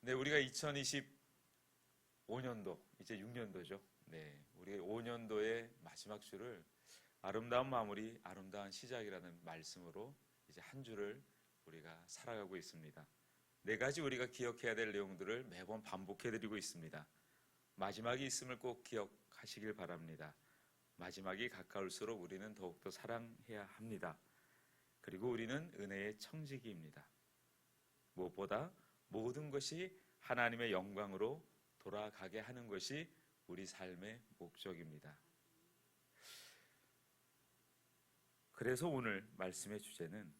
네, 우리가 2025년도, 이제 6년도죠. 네, 우리 5년도의 마지막 주를 아름다운 마무리, 아름다운 시작이라는 말씀으로 이제 한 주를 우리가 살아가고 있습니다. 네 가지 우리가 기억해야 될 내용들을 매번 반복해드리고 있습니다. 마지막이 있음을 꼭 기억하시길 바랍니다. 마지막이 가까울수록 우리는 더욱더 사랑해야 합니다. 그리고 우리는 은혜의 청지기입니다. 무엇보다 모든 것이 하나님의 영광으로 돌아가게 하는 것이 우리 삶의 목적입니다. 그래서 오늘 말씀의 주제는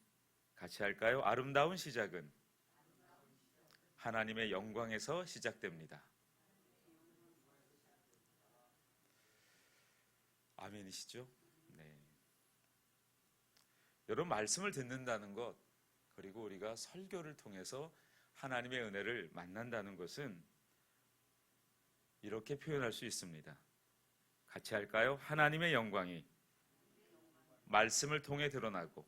같이 할까요? 아름다운 시작은 하나님의 영광에서 시작됩니다. 아멘이시죠? 네. 여러분, 말씀을 듣는다는 것, 그리고 우리가 설교를 통해서 하나님의 은혜를 만난다는 것은 이렇게 표현할 수 있습니다. 같이 할까요? 하나님의 영광이 말씀을 통해 드러나고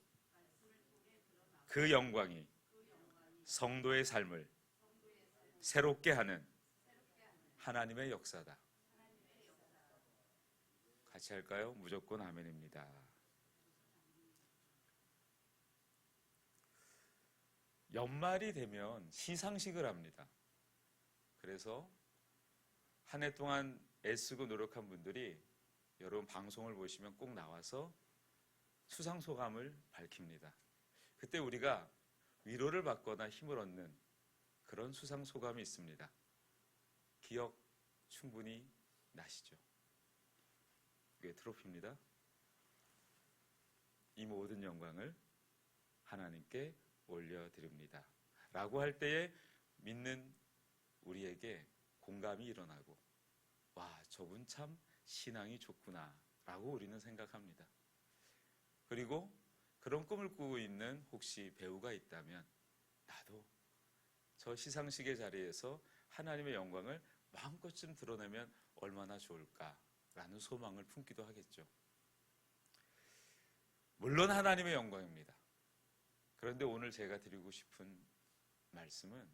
그 영광이 성도의 삶을 새롭게 하는 하나님의 역사다. 같이 할까요? 무조건 아멘입니다. 연말이 되면 시상식을 합니다. 그래서 한 해 동안 애쓰고 노력한 분들이 여러분 방송을 보시면 꼭 나와서 수상소감을 밝힙니다. 그때 우리가 위로를 받거나 힘을 얻는 그런 수상소감이 있습니다. 기억 충분히 나시죠? 이게 트로피입니다. 이 모든 영광을 하나님께 올려드립니다. 라고 할 때에 믿는 우리에게 공감이 일어나고, 와, 저분 참 신앙이 좋구나 라고 우리는 생각합니다. 그리고 그런 꿈을 꾸고 있는 혹시 배우가 있다면 나도 저 시상식의 자리에서 하나님의 영광을 마음껏 좀 드러내면 얼마나 좋을까라는 소망을 품기도 하겠죠. 물론 하나님의 영광입니다. 그런데 오늘 제가 드리고 싶은 말씀은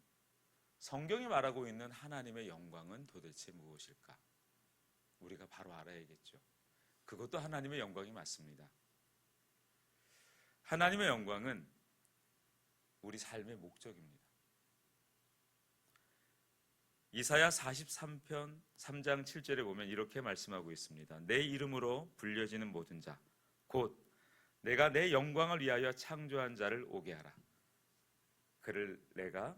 성경이 말하고 있는 하나님의 영광은 도대체 무엇일까? 우리가 바로 알아야겠죠. 그것도 하나님의 영광이 맞습니다. 하나님의 영광은 우리 삶의 목적입니다. 이사야 43편 3장 7절에 보면 이렇게 말씀하고 있습니다. 내 이름으로 불려지는 모든 자, 곧 내가 내 영광을 위하여 창조한 자를 오게 하라. 그를 내가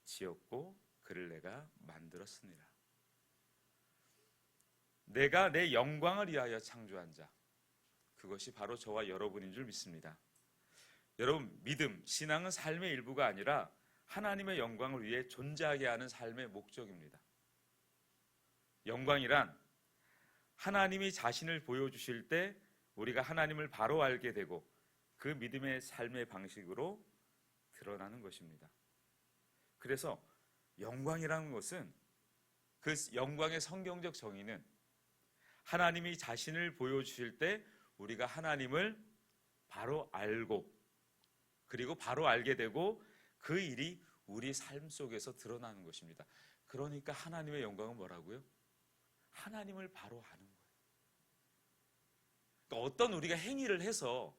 지었고 그를 내가 만들었으니라. 내가 내 영광을 위하여 창조한 자, 그것이 바로 저와 여러분인 줄 믿습니다. 여러분, 믿음, 신앙은 삶의 일부가 아니라 하나님의 영광을 위해 존재하게 하는 삶의 목적입니다. 영광이란 하나님이 자신을 보여주실 때 우리가 하나님을 바로 알게 되고 그 믿음의 삶의 방식으로 드러나는 것입니다. 그래서 영광이라는 것은, 그 영광의 성경적 정의는 하나님이 자신을 보여주실 때 우리가 하나님을 바로 알고, 그리고 바로 알게 되고 그 일이 우리 삶 속에서 드러나는 것입니다. 그러니까 하나님의 영광은 뭐라고요? 하나님을 바로 아는 거예요. 그러니까 어떤 우리가 행위를 해서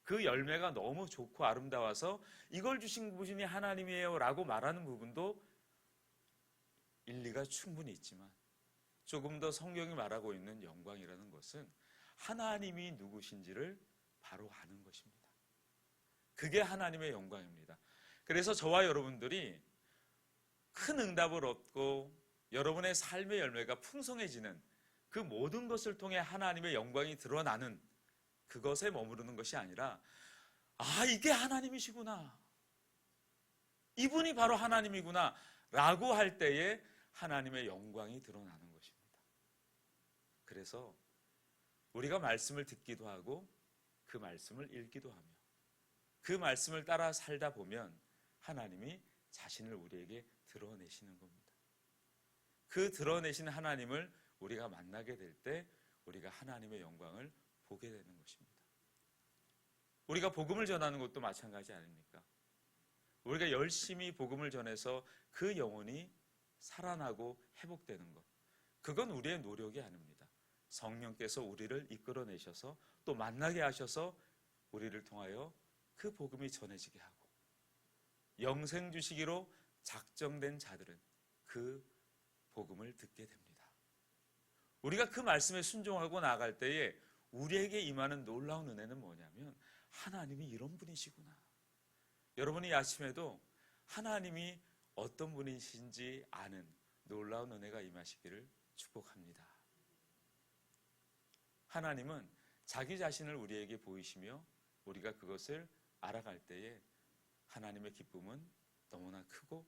그 열매가 너무 좋고 아름다워서 이걸 주신 분이 하나님이에요 라고 말하는 부분도 일리가 충분히 있지만, 조금 더 성경이 말하고 있는 영광이라는 것은 하나님이 누구신지를 바로 아는 것입니다. 그게 하나님의 영광입니다. 그래서 저와 여러분들이 큰 응답을 얻고 여러분의 삶의 열매가 풍성해지는 그 모든 것을 통해 하나님의 영광이 드러나는 그것에 머무르는 것이 아니라, 아, 이게 하나님이시구나, 이분이 바로 하나님이구나 라고 할 때에 하나님의 영광이 드러나는 것입니다. 그래서 우리가 말씀을 듣기도 하고 그 말씀을 읽기도 하며 그 말씀을 따라 살다 보면 하나님이 자신을 우리에게 드러내시는 겁니다. 그 드러내신 하나님을 우리가 만나게 될 때 우리가 하나님의 영광을 보게 되는 것입니다. 우리가 복음을 전하는 것도 마찬가지 아닙니까? 우리가 열심히 복음을 전해서 그 영혼이 살아나고 회복되는 것, 그건 우리의 노력이 아닙니다. 성령께서 우리를 이끌어내셔서 또 만나게 하셔서 우리를 통하여 그 복음이 전해지게 하고 영생 주시기로 작정된 자들은 그 복음을 듣게 됩니다. 우리가 그 말씀에 순종하고 나아갈 때에 우리에게 임하는 놀라운 은혜는 뭐냐면 하나님이 이런 분이시구나. 여러분이 이 아침에도 하나님이 어떤 분이신지 아는 놀라운 은혜가 임하시기를 축복합니다. 하나님은 자기 자신을 우리에게 보이시며 우리가 그것을 알아갈 때에 하나님의 기쁨은 너무나 크고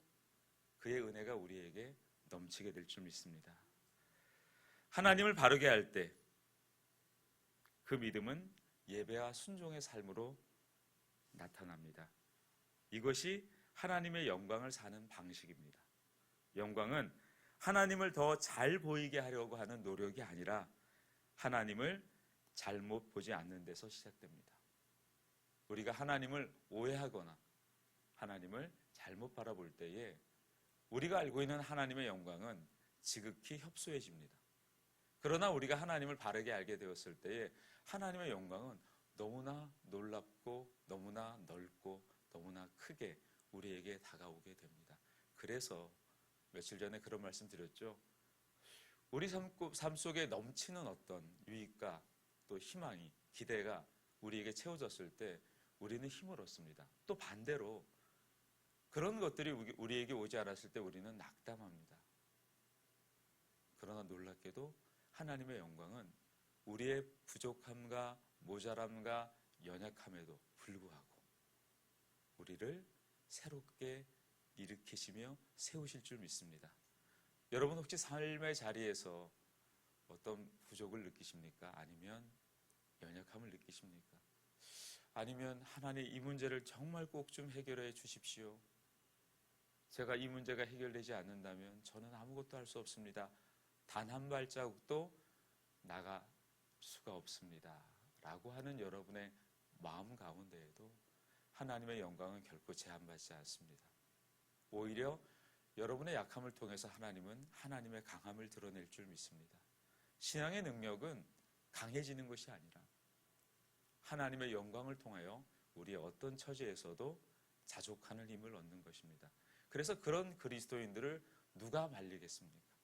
그의 은혜가 우리에게 넘치게 될 줄 믿습니다. 하나님을 바르게 할 때 그 믿음은 예배와 순종의 삶으로 나타납니다. 이것이 하나님의 영광을 사는 방식입니다. 영광은 하나님을 더 잘 보이게 하려고 하는 노력이 아니라 하나님을 잘못 보지 않는 데서 시작됩니다. 우리가 하나님을 오해하거나 하나님을 잘못 바라볼 때에 우리가 알고 있는 하나님의 영광은 지극히 협소해집니다. 그러나 우리가 하나님을 바르게 알게 되었을 때에 하나님의 영광은 너무나 놀랍고 너무나 넓고 너무나 크게 우리에게 다가오게 됩니다. 그래서 며칠 전에 그런 말씀 드렸죠. 우리 삶 속에 넘치는 어떤 유익과 또 희망이, 기대가 우리에게 채워졌을 때 우리는 힘을 얻습니다. 또 반대로 그런 것들이 우리에게 오지 않았을 때 우리는 낙담합니다. 그러나 놀랍게도 하나님의 영광은 우리의 부족함과 모자람과 연약함에도 불구하고 우리를 새롭게 일으키시며 세우실 줄 믿습니다. 여러분 혹시 삶의 자리에서 어떤 부족을 느끼십니까? 아니면 연약함을 느끼십니까? 아니면 하나님 이 문제를 정말 꼭 좀 해결해 주십시오. 제가 이 문제가 해결되지 않는다면 저는 아무것도 할 수 없습니다. 단 한 발자국도 나갈 수가 없습니다. 라고 하는 여러분의 마음 가운데에도 하나님의 영광은 결코 제한받지 않습니다. 오히려 여러분의 약함을 통해서 하나님은 하나님의 강함을 드러낼 줄 믿습니다. 신앙의 능력은 강해지는 것이 아니라 하나님의 영광을 통하여 우리의 어떤 처지에서도 자족하는 힘을 얻는 것입니다. 그래서 그런 그리스도인들을 누가 말리겠습니까?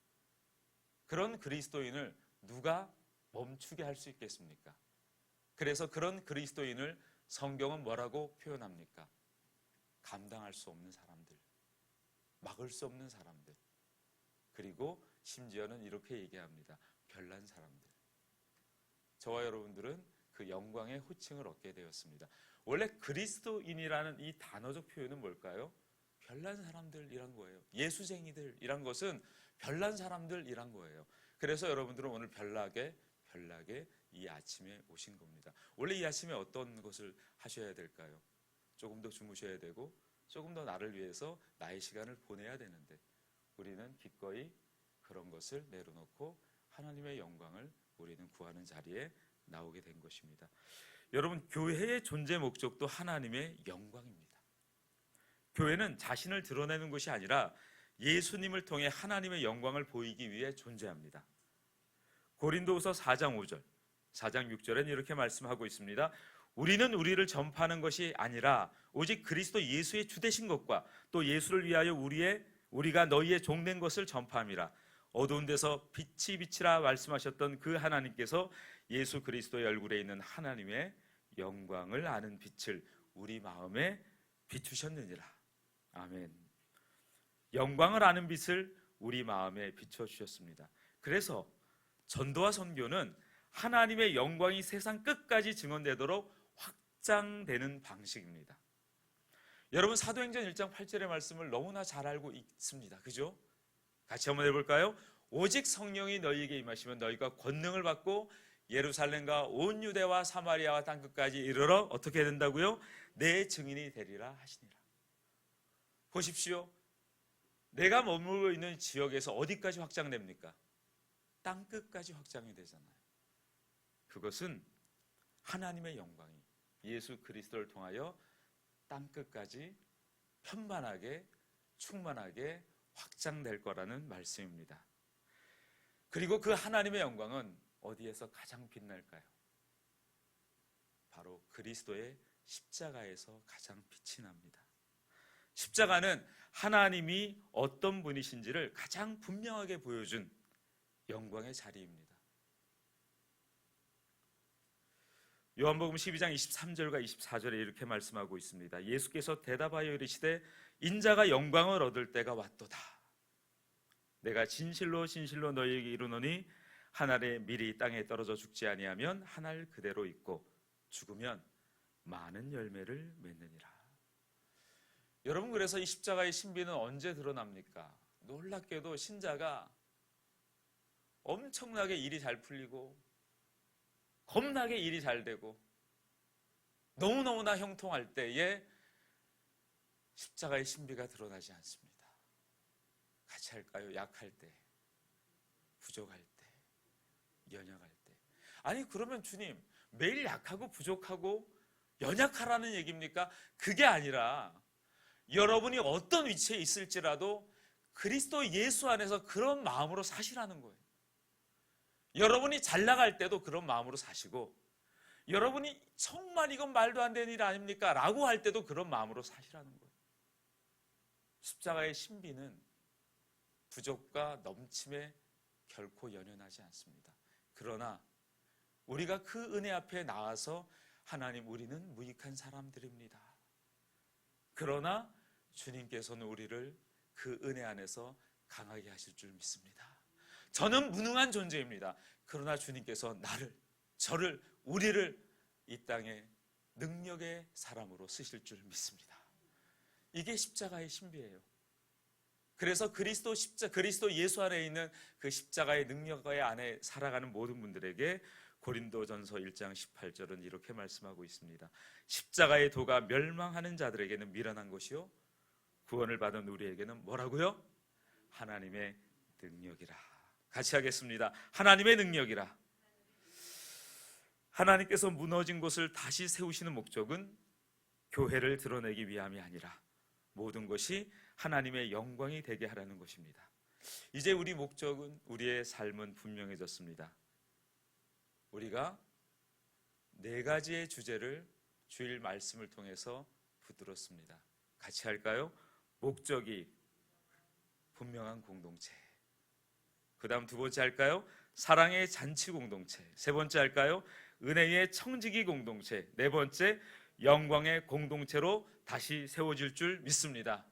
그런 그리스도인을 누가 멈추게 할 수 있겠습니까? 그래서 그런 그리스도인을 성경은 뭐라고 표현합니까? 감당할 수 없는 사람들, 막을 수 없는 사람들, 그리고 심지어는 이렇게 얘기합니다. 별난 사람들. 저와 여러분들은 그 영광의 호칭을 얻게 되었습니다. 원래 그리스도인이라는 이 단어적 표현은 뭘까요? 별난 사람들이란 거예요. 예수쟁이들이란 것은 별난 사람들이란 거예요. 그래서 여러분들은 오늘 별나게 이 아침에 오신 겁니다. 원래 이 아침에 어떤 것을 하셔야 될까요? 조금 더 주무셔야 되고 조금 더 나를 위해서 나의 시간을 보내야 되는데 우리는 기꺼이 그런 것을 내려놓고 하나님의 영광을 우리는 구하는 자리에 나오게 된 것입니다. 여러분, 교회의 존재 목적도 하나님의 영광입니다. 교회는 자신을 드러내는 것이 아니라 예수님을 통해 하나님의 영광을 보이기 위해 존재합니다. 고린도후서 4장 5절, 4장 6절에는 이렇게 말씀하고 있습니다. 우리는 우리를 전파하는 것이 아니라 오직 그리스도 예수의 주되신 것과 또 예수를 위하여 우리가 너희의 종된 것을 전파함이라. 어두운 데서 빛이 비치라 말씀하셨던 그 하나님께서 예수 그리스도의 얼굴에 있는 하나님의 영광을 아는 빛을 우리 마음에 비추셨느니라. 아멘. 영광을 아는 빛을 우리 마음에 비춰주셨습니다. 그래서 전도와 선교는 하나님의 영광이 세상 끝까지 증언되도록 확장되는 방식입니다. 여러분, 사도행전 1장 8절의 말씀을 너무나 잘 알고 있습니다. 그죠? 같이 한번 해볼까요? 오직 성령이 너희에게 임하시면 너희가 권능을 받고 예루살렘과 온 유대와 사마리아와 땅끝까지 이르러 어떻게 된다고요? 내 증인이 되리라 하시니라. 보십시오. 내가 머물고 있는 지역에서 어디까지 확장됩니까? 땅끝까지 확장이 되잖아요. 그것은 하나님의 영광이 예수 그리스도를 통하여 땅끝까지 편만하게 충만하게 확장될 거라는 말씀입니다. 그리고 그 하나님의 영광은 어디에서 가장 빛날까요? 바로 그리스도의 십자가에서 가장 빛이 납니다. 십자가는 하나님이 어떤 분이신지를 가장 분명하게 보여준 영광의 자리입니다. 요한복음 12장 23절과 24절에 이렇게 말씀하고 있습니다. 예수께서 대답하여 이르시되 인자가 영광을 얻을 때가 왔도다. 내가 진실로 진실로 너희에게 이르노니 한 알의 밀이 땅에 떨어져 죽지 아니하면 한 알 그대로 있고 죽으면 많은 열매를 맺느니라. 여러분, 그래서 이 십자가의 신비는 언제 드러납니까? 놀랍게도 신자가 엄청나게 일이 잘 풀리고 겁나게 일이 잘 되고 너무너무나 형통할 때에 십자가의 신비가 드러나지 않습니다. 같이 할까요? 약할 때, 부족할 때, 연약할 때. 아니, 그러면 주님, 매일 약하고 부족하고 연약하라는 얘기입니까? 그게 아니라 여러분이 어떤 위치에 있을지라도 그리스도 예수 안에서 그런 마음으로 사시라는 거예요. 여러분이 잘 나갈 때도 그런 마음으로 사시고, 여러분이 정말 이건 말도 안 되는 일 아닙니까? 라고 할 때도 그런 마음으로 사시라는 거예요. 십자가의 신비는 부족과 넘침에 결코 연연하지 않습니다. 그러나 우리가 그 은혜 앞에 나와서 하나님, 우리는 무익한 사람들입니다. 그러나 주님께서는 우리를 그 은혜 안에서 강하게 하실 줄 믿습니다. 저는 무능한 존재입니다. 그러나 주님께서 나를, 저를, 우리를 이 땅에 능력의 사람으로 쓰실 줄 믿습니다. 이게 십자가의 신비예요. 그래서 그리스도 예수 안에 있는 그 십자가의 능력 안에 살아가는 모든 분들에게 고린도전서 1장 18절은 이렇게 말씀하고 있습니다. 십자가의 도가 멸망하는 자들에게는 미련한 것이요 구원을 받은 우리에게는 뭐라고요? 하나님의 능력이라. 같이 하겠습니다. 하나님의 능력이라. 하나님께서 무너진 곳을 다시 세우시는 목적은 교회를 드러내기 위함이 아니라 모든 것이 하나님의 영광이 되게 하라는 것입니다. 이제 우리 목적은, 우리의 삶은 분명해졌습니다. 우리가 4가지의 주제를 주일 말씀을 통해서 붙들었습니다. 같이 할까요? 목적이 분명한 공동체. 그 다음 2번째 할까요? 사랑의 잔치 공동체. 3번째 할까요? 은혜의 청지기 공동체. 4번째 영광의 공동체로 다시 세워질 줄 믿습니다.